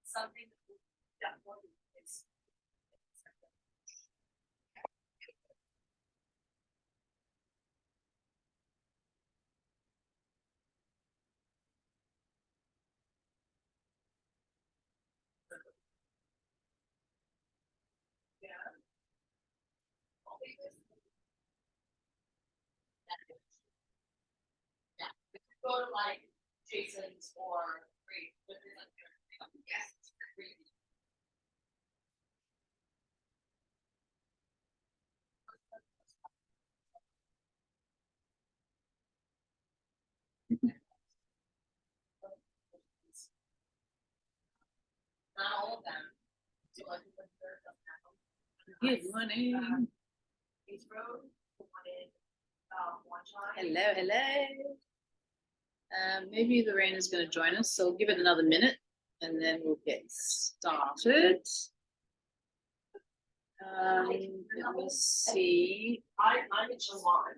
Something that is go to like Jason's or yes. Not all of them. So like the third of them. Good morning. Heathrow wanted one time. Hello, hello. Maybe Lorena's going to join us, so we'll give it another minute and then we'll get started. Let me see. I'm in July.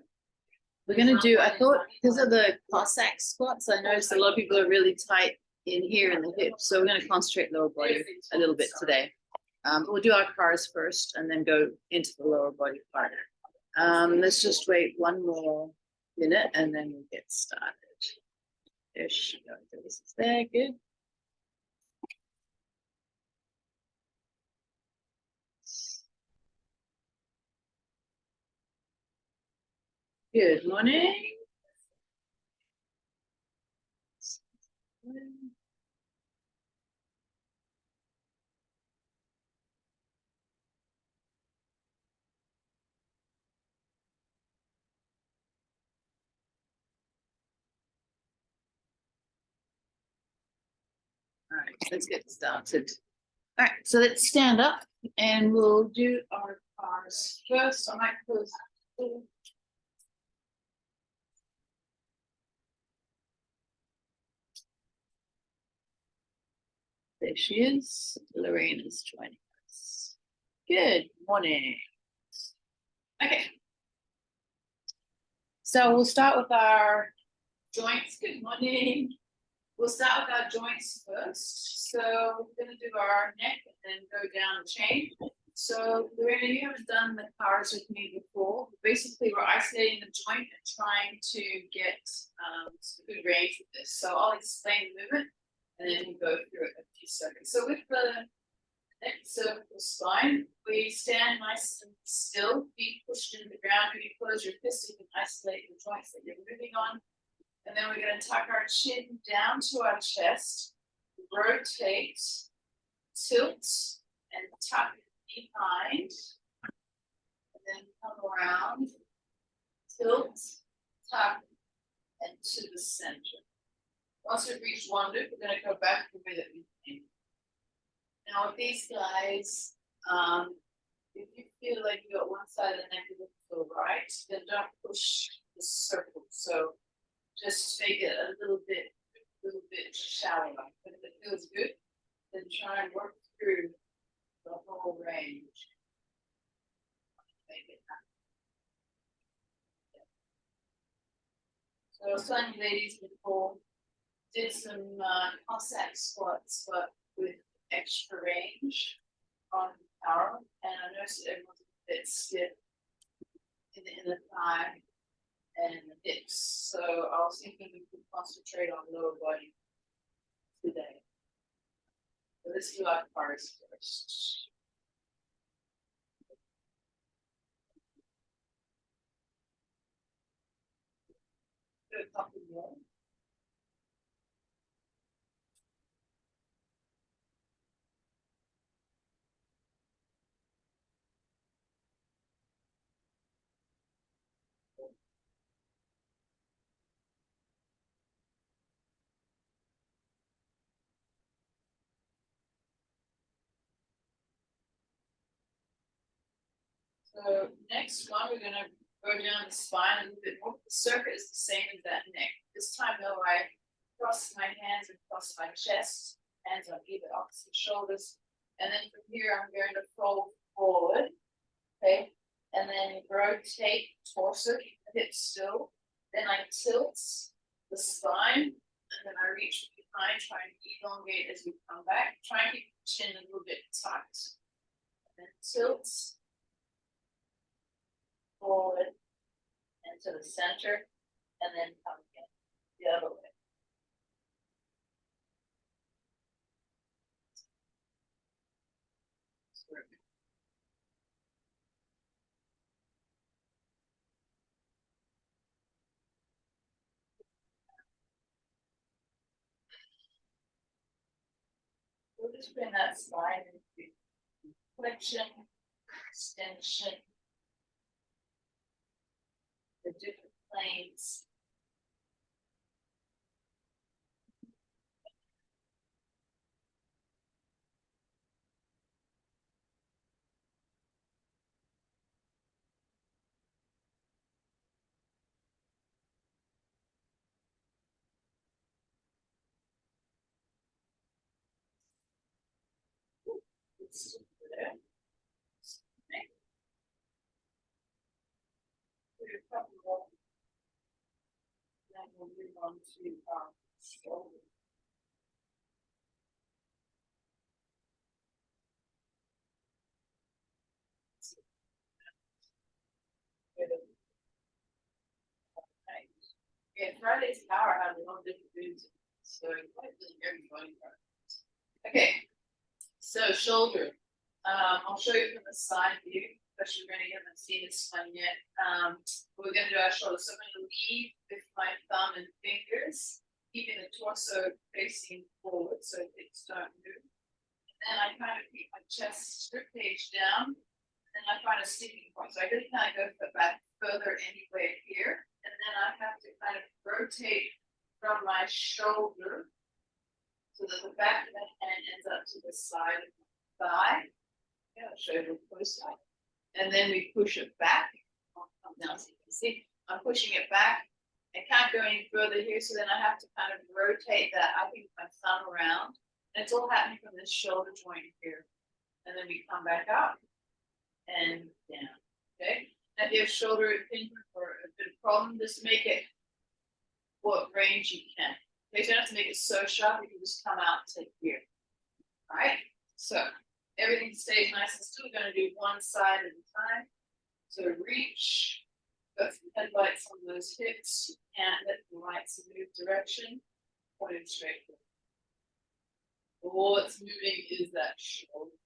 We're going to do, I thought, because of the Cossack squats, I noticed a lot of people are really tight in here in the hips, so we're going to concentrate lower body a little bit today. We'll do our cars first and then go into the lower body part. Let's just wait one more minute and then we'll get started. There she goes. This is there, good. Good morning. All right, let's get started. All right, so let's stand up and we'll do our cars first. I might close. There she is. Lorena's joining us. Good morning. Okay. So we'll start with our joints. Good morning. We'll start with our joints first. So we're going to do our neck and then go down the chain. So Lorena, you haven't done the cars with me before. Basically, we're isolating the joint and trying to get some good range with this. So I'll explain the movement and then we'll go through it in a few seconds. So with the neck cervical spine, we stand nice and still, feet pushed into the ground. When you close your fist, you can isolate the joints that you're moving on. And then we're going to tuck our chin down to our chest, rotate, tilt, and tuck behind. And then come around, tilt, tuck, and to the center. Once we've reached one loop, we're going to go back the way that we came. Now with these guys, if you feel like you got one side of the neck a little right, then don't push the circle. So just make it a little bit shallow. But if it feels good, then try and work through the whole range. Make it happen. So I was telling you ladies before, did some Cossack squats, but with extra range on power, and I noticed that everyone's a bit stiff in the inner thigh and the hips. So I was thinking we could concentrate on lower body today. So let's do our cars first. Do a couple more. So next one, we're gonna go down the spine a little bit more. The circuit is the same as that neck. This time though, I cross my hands and cross my chest, hands on either opposite shoulders. And then from here, I'm going to fold forward, okay? And then rotate torso, keep the hips still. Then I tilt the spine, and then I reach behind, try and elongate as we come back. Try and keep the chin a little bit tight. And then tilt forward and to the center, and then come again the other way. We'll just bring that spine into flexion, extension, the different planes. It's there. Okay. We're comfortable. Then we'll move on to shoulder. Yeah, Friday's power has a lot of different foods, so everybody. Okay, so shoulder. I'll show you from the side view, especially when you haven't seen this one yet. We're going to do our shoulder. So I'm going to lead with my thumb and fingers, keeping the torso facing forward so things don't move. And then I kind of keep my chest strip page down, and I find a sticking point. So I really kind of go back further anyway here. And then I have to kind of rotate from my shoulder so that the back of the hand ends up to the side of my thigh. Yeah, I'll show you close up. And then we push it back. I'll come down so you can see. I'm pushing it back. I can't go any further here, so then I have to kind of rotate that. I think my thumb around. And it's all happening from this shoulder joint here. And then we come back up and down. Okay. Now if you have shoulder impingement or a bit of problem, just make it what range you can. Okay, so you don't have to make it so sharp, you can just come out to here. All right, so everything stays nice and still. We're going to do one side at a time. So reach, got some headlights on those hips, you can't let the lights move direction, point it straight forward. All that's moving is that shoulder.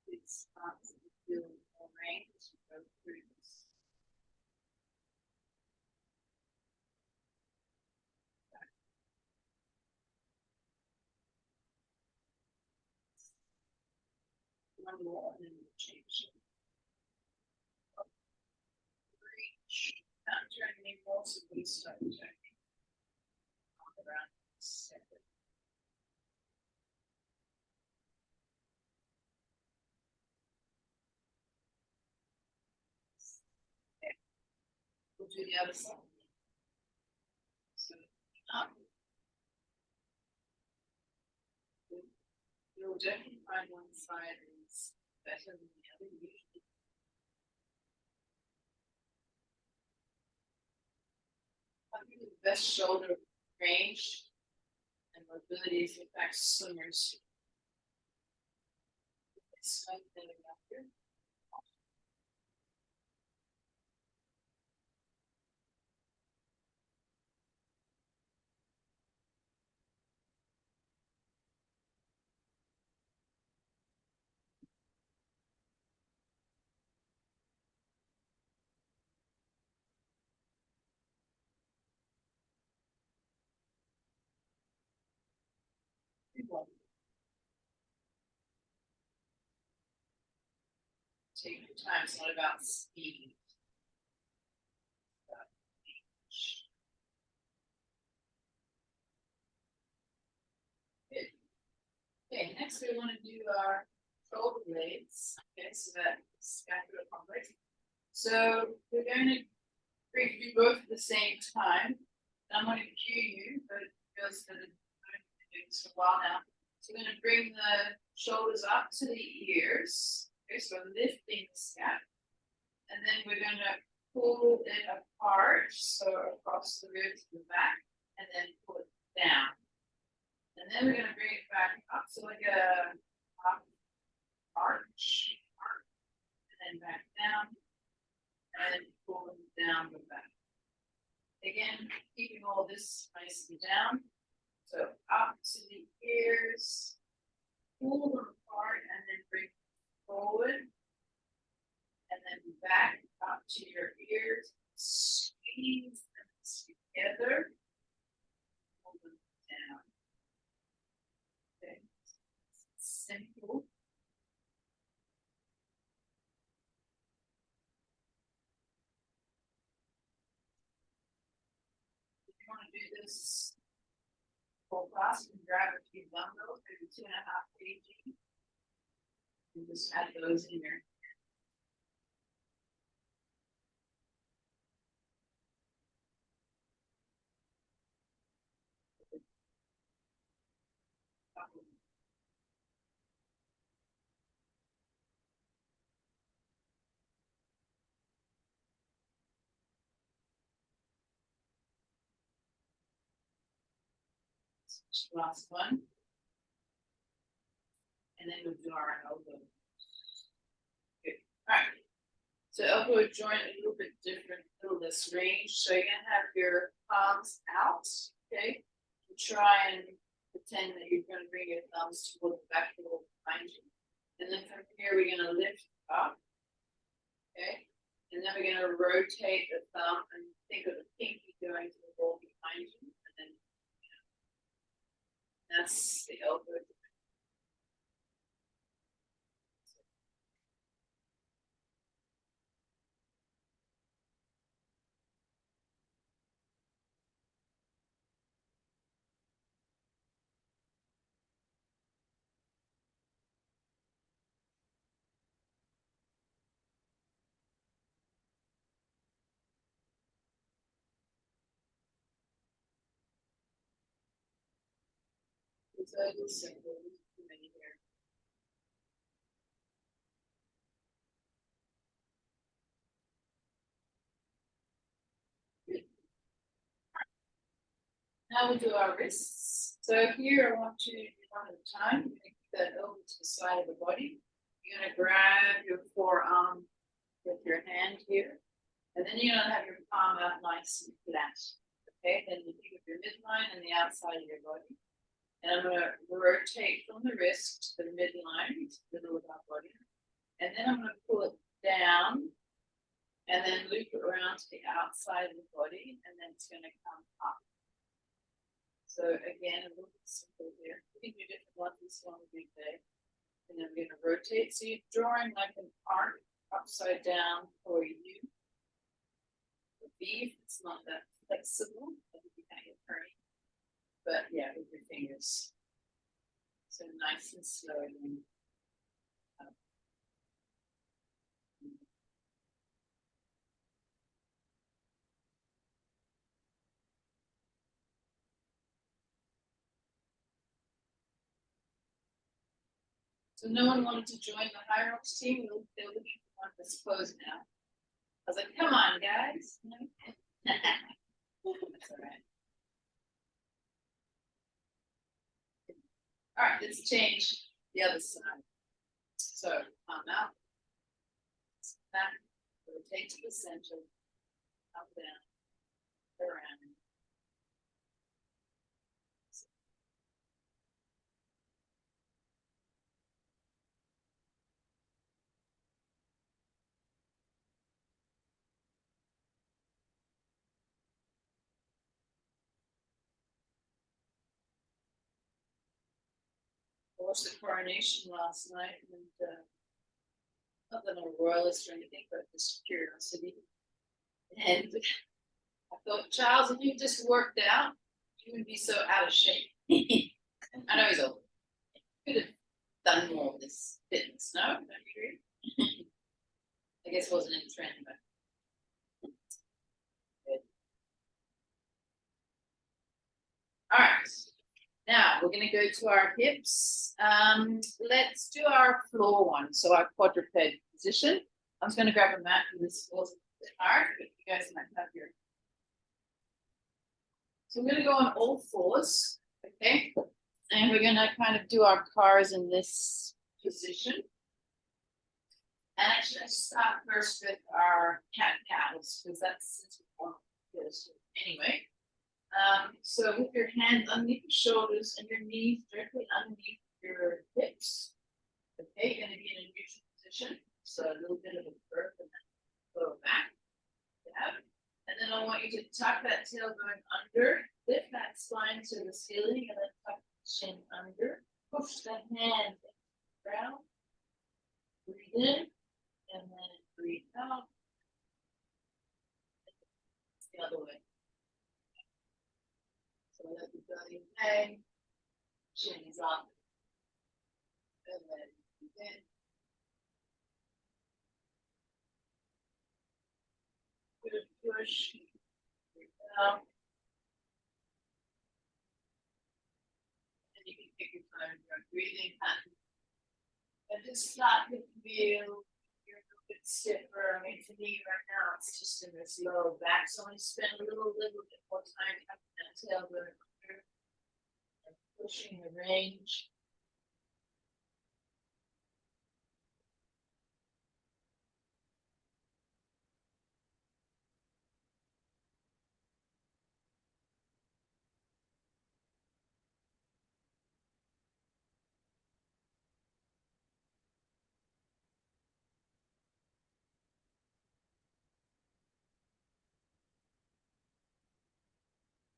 It starts to feel more range to go through this. One more and then we'll change it. Reach, not turning anymore, so we start turning around center. Okay. We'll do the other side. So you'll definitely find one side is better than the other usually. I think the best shoulder range and mobility is in fact swimmers. Strengthening up here. take your time, it's not about speed. Good. Okay, next we want to do our shoulder blades. Okay, so that scapular complex. So we're going to do both at the same time. I'm going to cue you, but it feels that I've been doing this for a while now. So we're going to bring the shoulders up to the ears. Okay, so lifting the scap. And then we're going to pull it apart, so across the ribs to the back, and then pull it down. And then we're going to bring it back up, so like a arch, and then back down, and pull them down the back. Again, keeping all this nice and down. So up to the ears, pull them apart, and then bring forward. And then back up to your ears, squeeze them together, pull them down. Okay, simple. If you want to do this full class, you can grab a few dumbbells, maybe 2.5 kg, and just add those in your. Last one. And then we'll do our elbow. Good. All right. So elbow joint a little bit different, a little less range. So you're gonna have your palms out, okay? You try and pretend that you're gonna bring your thumbs toward the back of the behind you. And then from here we're gonna lift up. Okay. And then we're gonna rotate the thumb and think of the pinky going to the wall behind you. And then that's the elbow. It's a little simple, too many here. Now we'll do our wrists. So here I want you to do one at a time. You're gonna keep that elbow to the side of the body. You're gonna grab your forearm with your hand here. And then you're gonna have your palm out nice and flat. Okay, then you think of your midline and the outside of your body. And I'm gonna rotate from the wrist to the midline, to the middle of our body. And then I'm gonna pull it down and then loop it around to the outside of the body, and then it's gonna come up. So again, a little bit simple here. You can do different ones, this one will be big. And then we're gonna rotate. So you're drawing like an arc upside down for you. The V, it's not that flexible, but you kind of get hurry. But yeah, with your fingers. So nice and slow again. So no one wanted to join the high rocks team. They're looking for one that's closed now. I was like, come on, guys. That's all right. All right, let's change the other side. So palm out, back, rotate to the center, up, down, around. Watched the coronation last night, and Not that I'm a royalist or anything, but just curiosity. And I thought, Charles, if you just worked out, you wouldn't be so out of shape. I know he's old. Could have done more of this fitness, no? Don't you agree? I guess it wasn't in trend, but. All right. Now we're going to go to our hips. Let's do our floor one. So our quadruped position. I'm just going to grab a mat and this was a bit hard, but you guys might have your. So we're going to go on all fours, okay? And we're going to kind of do our cars in this position. And actually, let's start first with our cat-cows, because that's anyway. So with your hands underneath your shoulders and your knees directly underneath your hips. Okay, you're going to be in a neutral position. So a little bit of a curve and then go back. Yeah. And then I want you to tuck that tailbone under, lift that spine to the ceiling, and then tuck the chin under. Push the hand down. Breathe in, and then breathe out. The other way. So let the belly hang, chin is up, and then breathe in. Good push, breathe out. And you can take your time, your breathing pattern. And just start to feel you're a little bit stiffer. I mean, to me right now, it's just in this low back. So I'm going to spend a little bit more time tucking that tailbone under and pushing the range.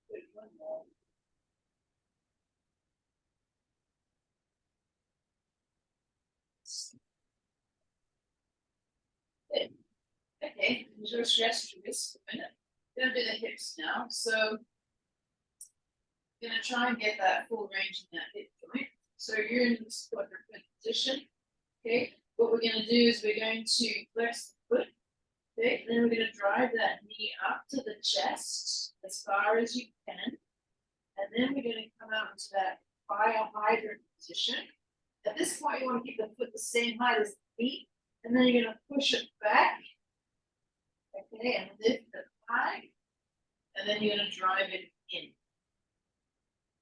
Good, one more. Good. Okay, just rest your wrist a minute. Gonna do the hips now. So gonna try and get that full range in that hip joint. So you're in this quadruped position. Okay, what we're gonna do is we're going to flex the foot. Okay, and then we're gonna drive that knee up to the chest as far as you can. And then we're gonna come out into that fire hydrant position. At this point, you want to keep the foot the same height as the feet, and then you're gonna push it back. Okay, and lift it high, and then you're gonna drive it in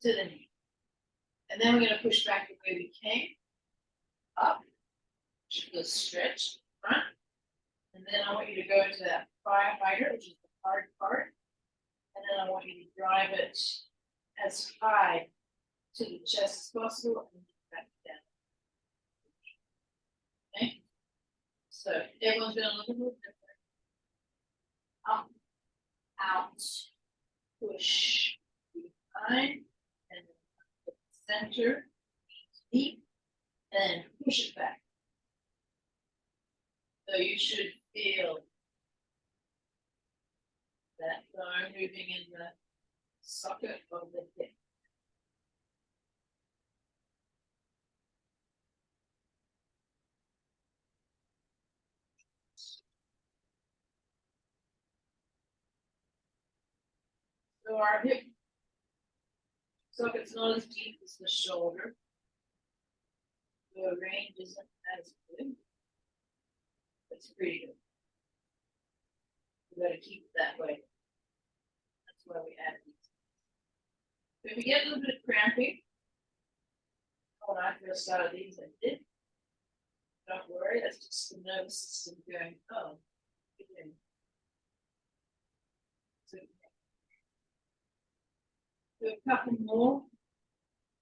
to the knee. And then we're gonna push back the way we came, up, should go stretch front. And then I want you to go into that fire hydrant, which is the hard part. And then I want you to drive it as high to the chest as possible and back down. Okay, so everyone's gonna look a little different. Up, out, push, behind, and center, deep, and push it back. So you should feel that bone moving in the socket of the hip. So our hip socket's not as deep as the shoulder. The range isn't as good. It's pretty good. We gotta keep it that way. That's why we add these. If we get a little bit of cramping, when I first started these, I did. Don't worry, that's just the nervous system going, oh, okay. So, do a couple more,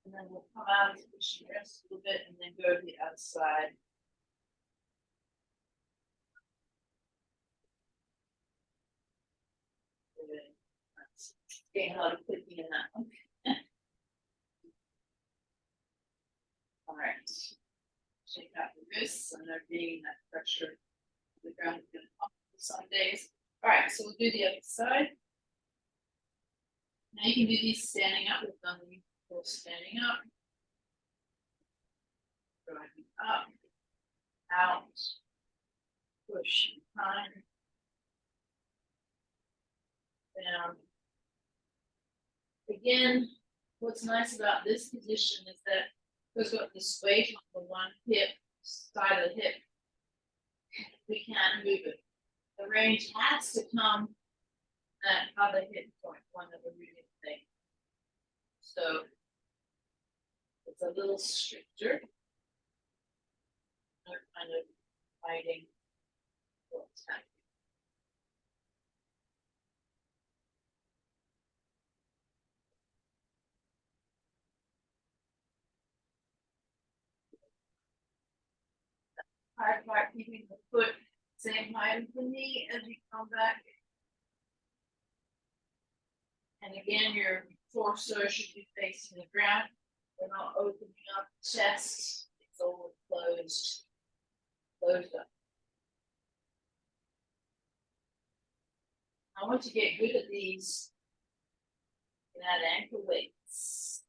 and then we'll come out and push the rest a little bit, and then go to the other side. Getting a lot of clicking in that one. All right. Shake out the wrists. and there being that pressure. The ground is gonna pump some days. All right, so we'll do the other side. Now you can do these standing up. We've done the full standing up. Driving up, out, push, time, down. Again, what's nice about this position is that we've got this weight on the one hip, side of the hip. We can't move it. The range has to come at other hip point, one that we're moving thing. So it's a little stricter. They're kind of fighting what's happening. Hard part keeping the foot same height as the knee as you come back. And again, your torso should be facing the ground. We're not opening up the chest. It's all closed. Closed up. I want to get good at these. And add ankle weights.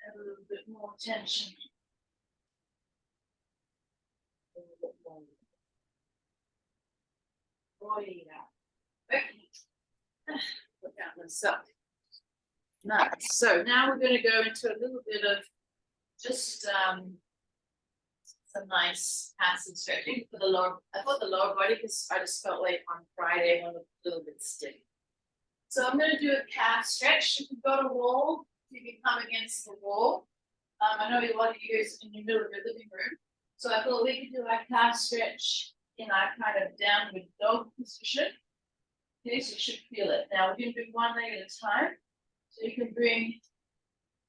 Add a little bit more tension. A little bit more. Oh yeah. Okay. Look at myself. Nice. So now we're going to go into a little bit of just some nice passive stretching for the lower. I thought the lower body because I just felt like on Friday one was a little bit stiff. So I'm going to do a calf stretch. If you've got a wall, you can come against the wall. I know a lot of you guys in the middle of your living room. So I thought we could do our calf stretch in our kind of downward dog position. Okay, so you should feel it. Now we're going to do one leg at a time. So you can bring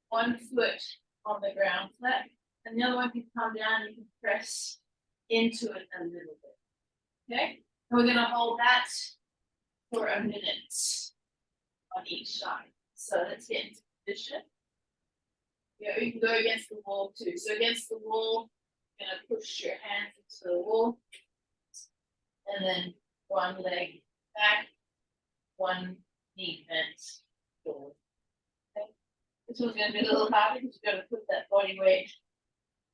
one foot on the ground flat, and the other one can come down. You can press into it a little bit. Okay, and we're going to hold that for a minute on each side. So let's get into position. Yeah, you can go against the wall too. So against the wall, you're going to push your hands into the wall, and then one leg back, one knee bent forward. Okay. This one's going to be a little harder because you're going to put that body weight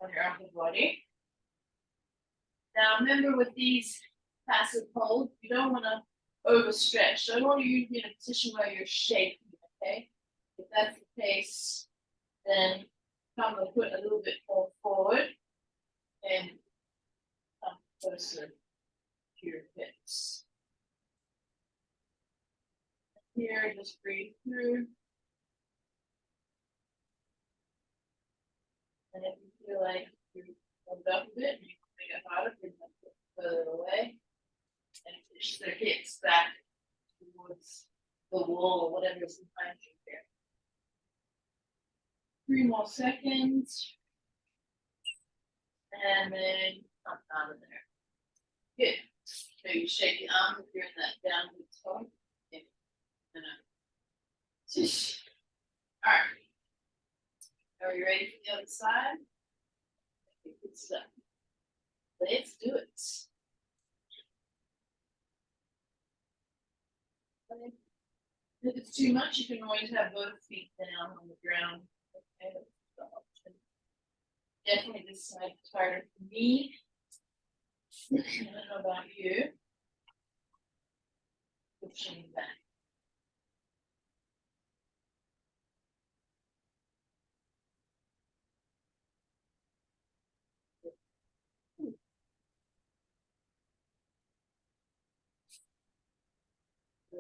on your upper body. Now remember with these passive holds, you don't want to overstretch. So I don't want you to be in a position where you're shaking, okay? If that's the case, then come the foot a little bit more forward and come closer to your hips. Here, just breathe through. And if you feel like you're warmed up a bit, you can make it harder, bring that foot further away. And push the hips back towards the wall or whatever is behind you here. 3 more seconds. And then come out of there. Good. So you shake your arm if you're in that downward dog. Okay. All right. Are you ready for the other side? Good stuff. Let's do it. Okay. If it's too much, you can always have both feet down on the ground. Okay, that's the option. Definitely this side is harder for me. I don't know about you. Pushing back.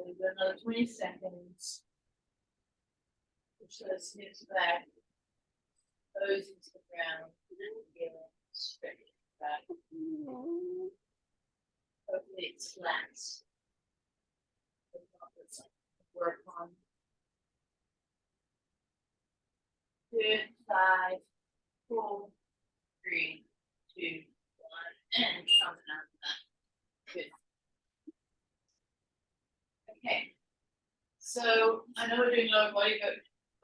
We've got another 20 seconds. Push those hips back. Toes into the ground. Stretch back. Hopefully it's flat. Work on. 2, 5, 4, 3, 2, 1, and coming out of that. Good. Okay. So I know we're doing lower body, but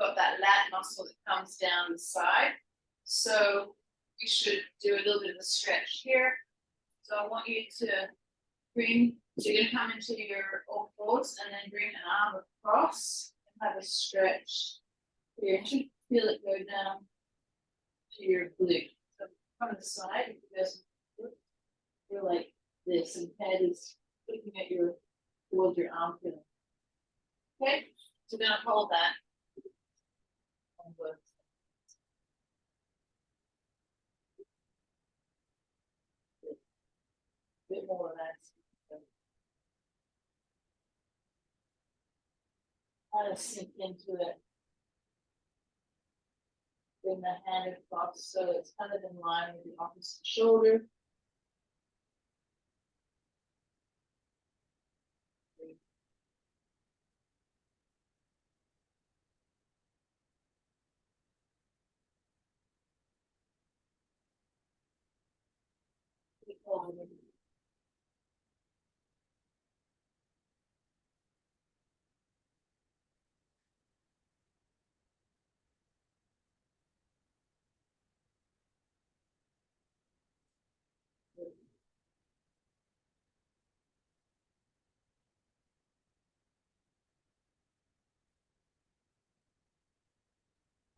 got that lat muscle that comes down the side. So you should do a little bit of a stretch here. So I want you to bring, so you're gonna come into your all fours and then bring an arm across and have a stretch. Here, you should feel it go down to your glute. So from the side, if you guys feel like this, and head is looking at your towards your armpit. Okay, so we're gonna hold that on both. Bit more of that. Kind of sink into it. Bring the hand across so it's kind of in line with the opposite shoulder.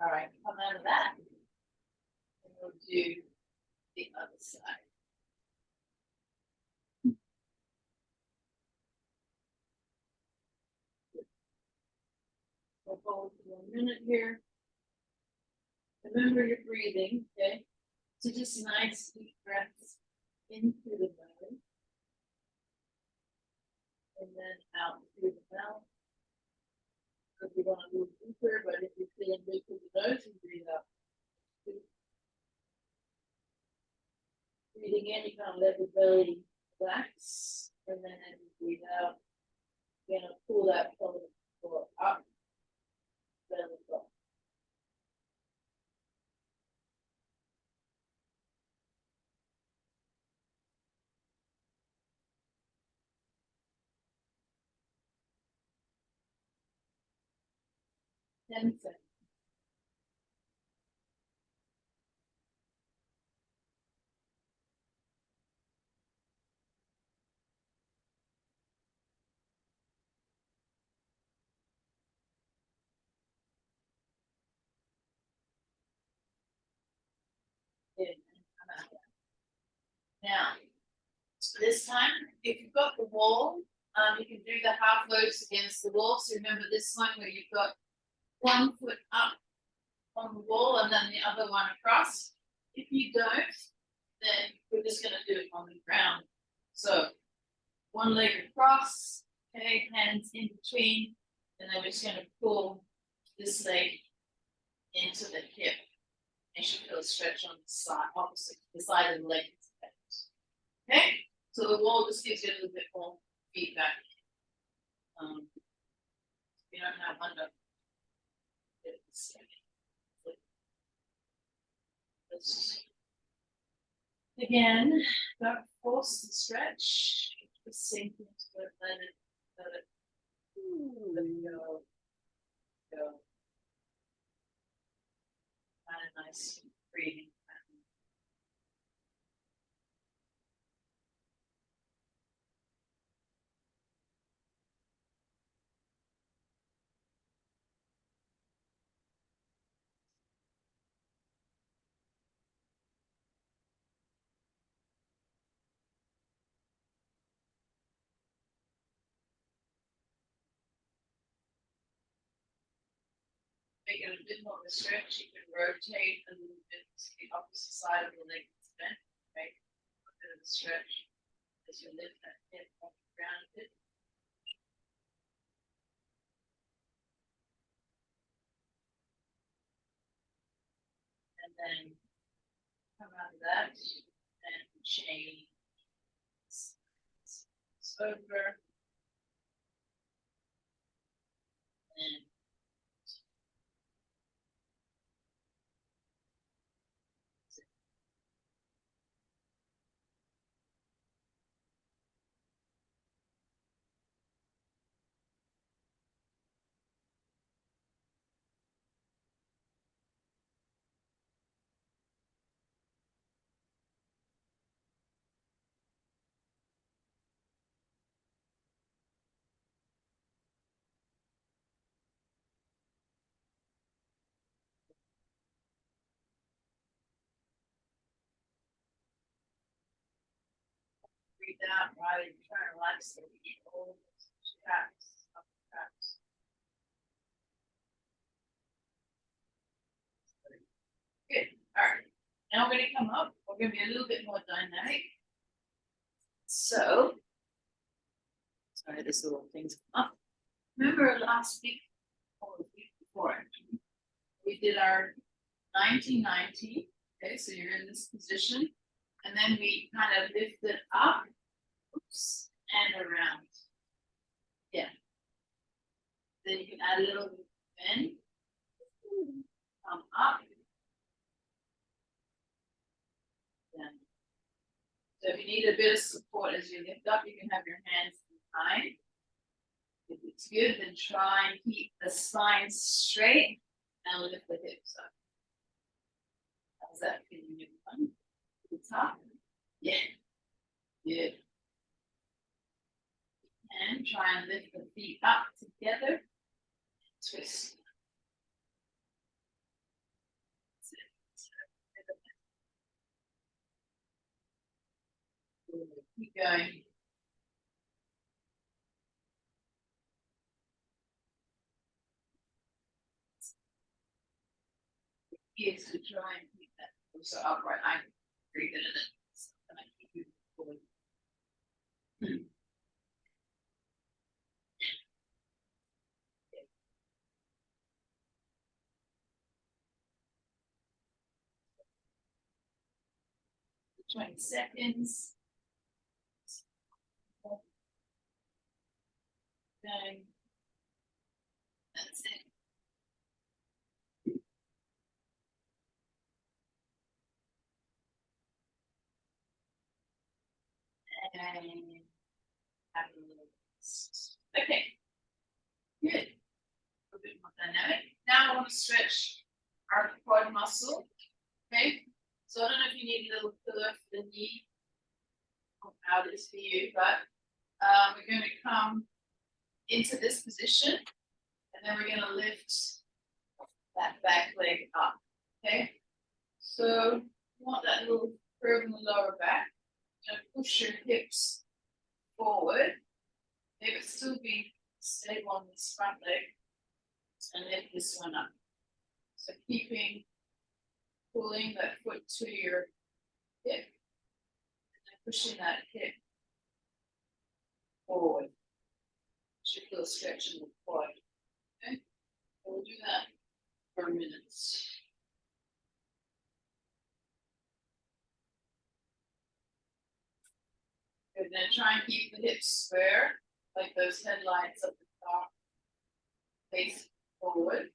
All right, come out of that. And we'll do the other side. We'll hold for 1 minute here. Remember your breathing, okay? So just nice deep breaths in through the belly. And then out through the mouth. If you want to move deeper, but if you're feeling big through the nose, you breathe out. Breathing in, you kind of let the belly relax, and then as you breathe out, you're gonna pull that pelvic floor up, belly up. Ten seconds. In and come out. Now, this time, if you've got the wall, you can do the half loops against the wall. So remember this one where you've got 1 foot up on the wall and then the other one across. If you don't, then we're just gonna do it on the ground. So 1 leg across, okay, hands in between, and then we're just gonna pull this leg into the hip. And you feel a stretch on the side, opposite the side of the leg. Okay, so the wall just gives you a little bit more feedback. You don't have under. Again, don't force the stretch. Just sink into it, let it go. Go. Kind of nice breathing. Make it a bit more of a stretch. You can rotate a little bit to the opposite side of the leg that's bent. Make a bit of a stretch as you lift that hip off the ground a bit. And then come out of that and change over. And down, right, and try to relax the shoulders, straps, up straps. Good, all right. Now we're gonna come up, we're gonna be a little bit more dynamic. So. Sorry, this little thing's come up. Remember last week, or the week before, actually, we did our 1990. Okay, so you're in this position, and then we kind of lift it up, oops, and around. Yeah. Then you can add a little bend, come up. Then. So if you need a bit of support as you lift up, you can have your hands behind. If it's good, then try and keep the spine straight and lift the hips up. How's that feeling, everyone? The top? Yeah. Good. And try and lift the feet up together. Twist. Keep going. Is to try and keep that so upright. I'm very good at it. So I keep you forward. 20 seconds. Going. That's it. And have a little rest. Okay. Good. A bit more dynamic. Now I want to stretch our quad muscle. Okay. So I don't know if you need a little pillow for the knee. How it is for you, but we're going to come into this position, and then we're going to lift that back leg up. Okay. So you want that little curve in the lower back. You're going to push your hips forward. They would still be stable on this front leg, and lift this one up. So pulling that foot to your hip, and then pushing that hip forward. Should feel a stretch in the quad. Okay, so we'll do that for a minute. Good, then try and keep the hips square, like those headlights up the top. Face forward.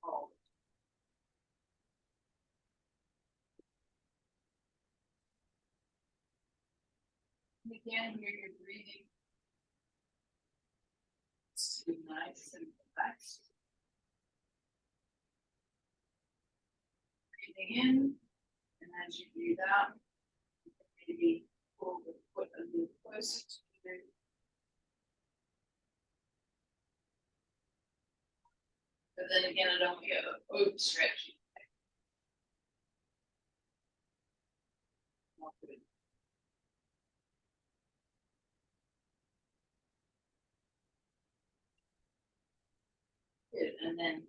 Forward. And again, here you're breathing. It's too nice and relaxed. Breathing in, and as you breathe out, maybe pull the foot a little closer to you. But then again, I don't get overstretching. Good, and then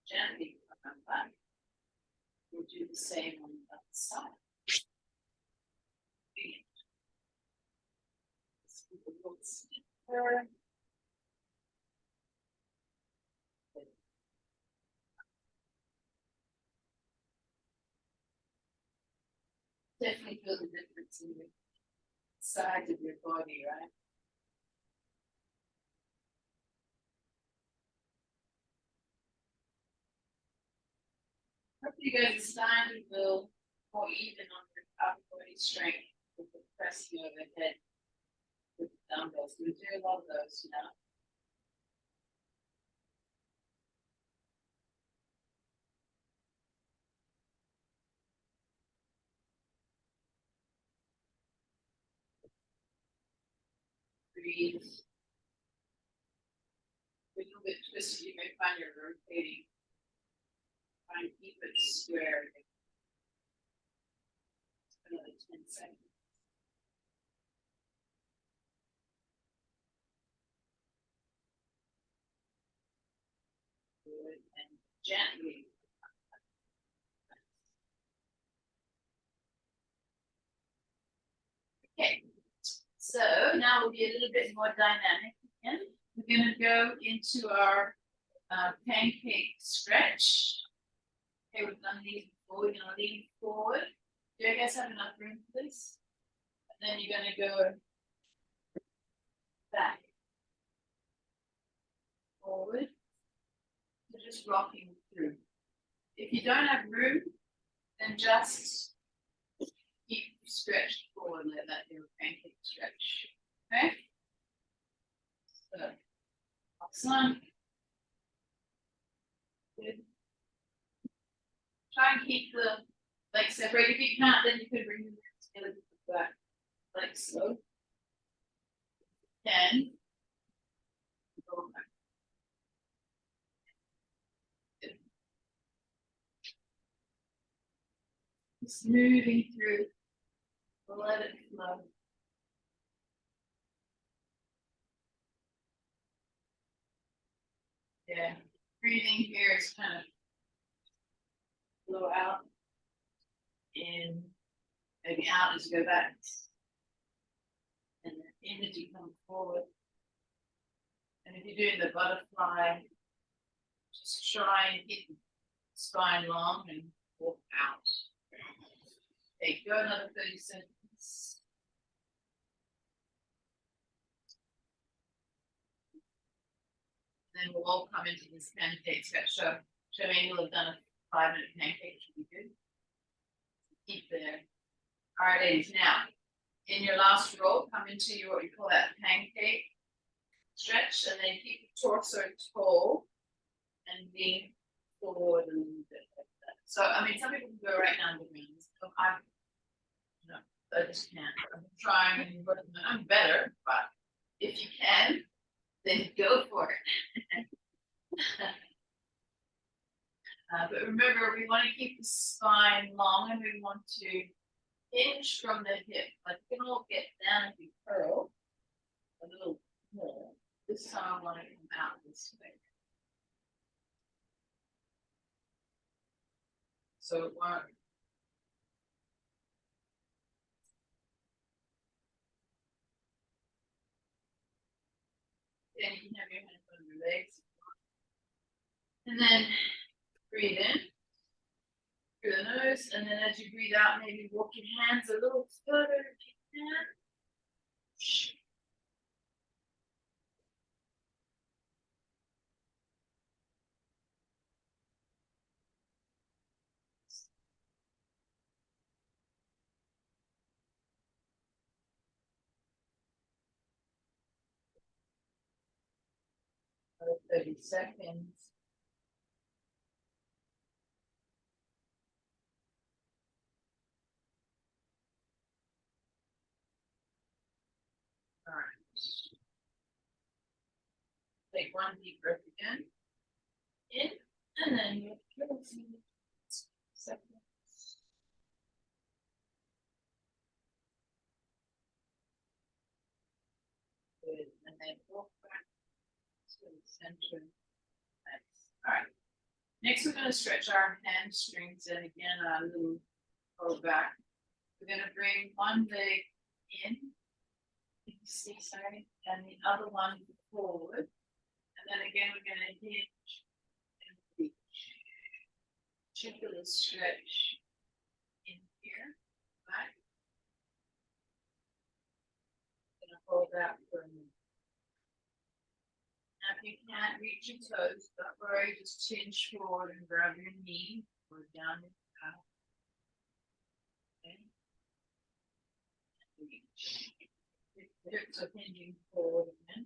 gently come back. We'll do the same on the other side. A little stiffer. Definitely feel the difference in the size of your body, right? Hopefully you guys are starting to build more even on your upper body strength with the pressing overhead with the dumbbells. We do a lot of those now. Breathe. A little bit twisted, you may find you're rotating. Try and keep it square. seconds. Good, and gently. Okay, so now we'll be a little bit more dynamic again. We're going to go into our pancake stretch. Okay, we've done these before. We're going to lean forward. Do you guys have enough room for this? And then you're going to go back, forward. So just rocking through. If you don't have room, then just keep stretched forward like that, your pancake stretch. Okay? So, awesome. Good. Try and keep the legs separate. If you can't, then you could bring the legs together back, like so. And go back. Good. Just moving through. Let it flow. Yeah. Breathing here is kind of blow out. In, maybe out as you go back. And then in as you come forward. And if you're doing the butterfly, just try and keep the spine long and walk out. Okay, go another 30 seconds. Then we'll all come into this pancake stretch. So Joanne will have done a 5-minute pancake, should be good. Keep there. All right, ladies. Now, in your last roll, come into your what you call that pancake stretch, and then keep the torso tall and lean forward a little bit like that. So, I mean, some people can go right down the ground. So I just can't. I'm trying and working. I'm better, but if you can, then go for it. But remember, we want to keep the spine long, and we want to hinge from the hip. Like we can all get down and curl a little more. This time I want to come out this way. So it won't. Then you can have your hands on your legs. And then breathe in through the nose. And then as you breathe out, maybe walk your hands a little further if you can. Another 30 seconds. All right. Take one deep breath again. In, and then you seconds. Good. And then walk back to the center. Nice. All right. Next, we're going to stretch our hamstrings, and again, a little pull back. We're going to bring one leg in, you can see, sorry, and the other one forward. And then again, we're going to hinge and reach. Particular stretch in here, right? Going to hold that for a minute. Now, if you can't reach your toes, don't worry, just hinge forward and grab your knee or down your calf. Okay. Reach. Hips are hinging forward again.